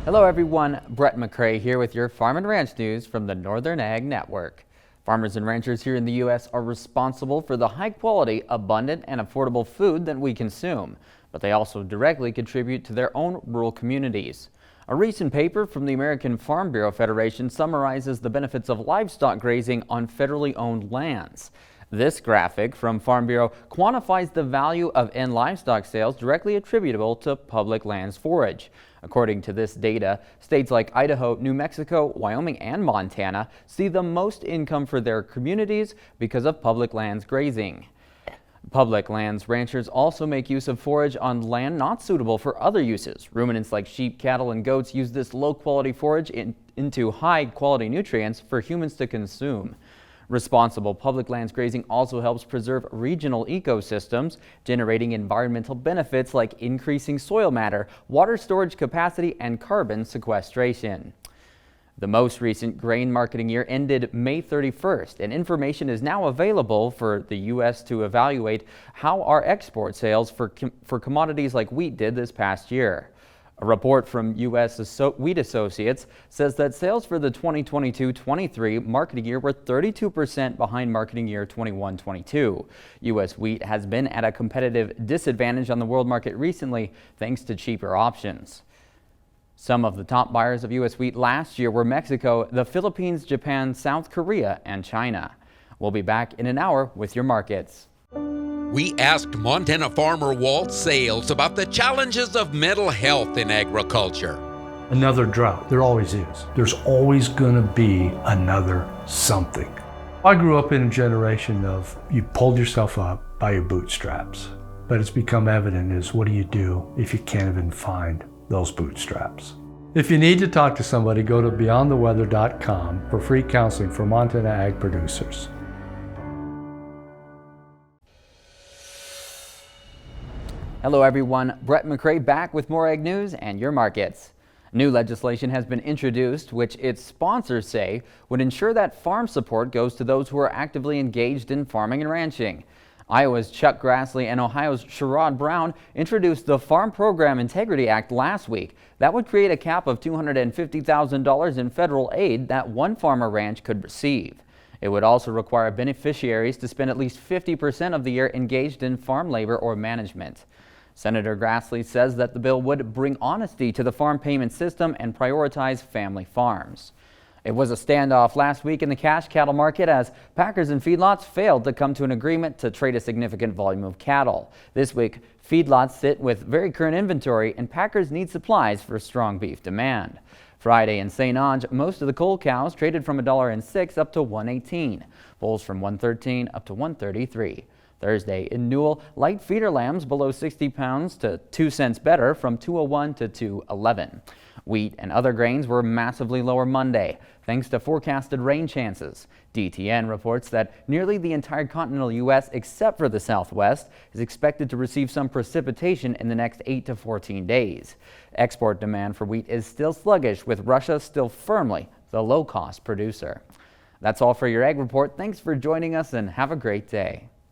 Hello everyone, Brett McRae here with your Farm and Ranch news from the Northern Ag Network. Farmers and ranchers here in the U.S. are responsible for the high quality, abundant, and affordable food that we consume, but they also directly contribute to their own rural communities. A recent paper from the American Farm Bureau Federation summarizes the benefits of livestock grazing on federally owned lands. This graphic from Farm Bureau quantifies the value of end livestock sales directly attributable to public lands forage. According to this data, states like Idaho, New Mexico, Wyoming, and Montana see the most income for their communities because of public lands grazing. Public lands ranchers also make use of forage on land not suitable for other uses. Ruminants like sheep, cattle, and goats use this low-quality forage into high-quality nutrients for humans to consume. Responsible public lands grazing also helps preserve regional ecosystems, generating environmental benefits like increasing soil matter, water storage capacity, and carbon sequestration. The most recent grain marketing year ended May 31st, and information is now available for the U.S. to evaluate how our export sales for commodities like wheat did this past year. A report from U.S. Wheat Associates says that sales for the 2022-23 marketing year were 32% behind marketing year 21-22. U.S. wheat has been at a competitive disadvantage on the world market recently thanks to cheaper options. Some of the top buyers of U.S. wheat last year were Mexico, the Philippines, Japan, South Korea, and China. We'll be back in an hour with your markets. We asked Montana farmer Walt Sales about the challenges of mental health in agriculture. Another drought, there always is. There's always going to be another something. I grew up in a generation of you pulled yourself up by your bootstraps, but it's become evident is what do you do if you can't even find those bootstraps? If you need to talk to somebody, go to beyondtheweather.com for free counseling for Montana ag producers. Hello everyone, Brett McRae back with more Ag News and your markets. New legislation has been introduced which its sponsors say would ensure that farm support goes to those who are actively engaged in farming and ranching. Iowa's Chuck Grassley and Ohio's Sherrod Brown introduced the Farm Program Integrity Act last week. That would create a cap of $250,000 in federal aid that one farm or ranch could receive. It would also require beneficiaries to spend at least 50% of the year engaged in farm labor or management. Senator Grassley says that the bill would bring honesty to the farm payment system and prioritize family farms. It was a standoff last week in the cash cattle market as packers and feedlots failed to come to an agreement to trade a significant volume of cattle. This week, feedlots sit with very current inventory and packers need supplies for strong beef demand. Friday in St. Onge, most of the cull cows traded from $1.06 up to $1.18. Bulls from $1.13 up to $1.33. Thursday in Newell, light feeder lambs below 60 pounds to 2 cents better from $2.01 to $2.11. Wheat and other grains were massively lower Monday, thanks to forecasted rain chances. DTN reports that nearly the entire continental U.S. except for the Southwest is expected to receive some precipitation in the next 8 to 14 days. Export demand for wheat is still sluggish, with Russia still firmly the low-cost producer. That's all for your Ag Report. Thanks for joining us and have a great day.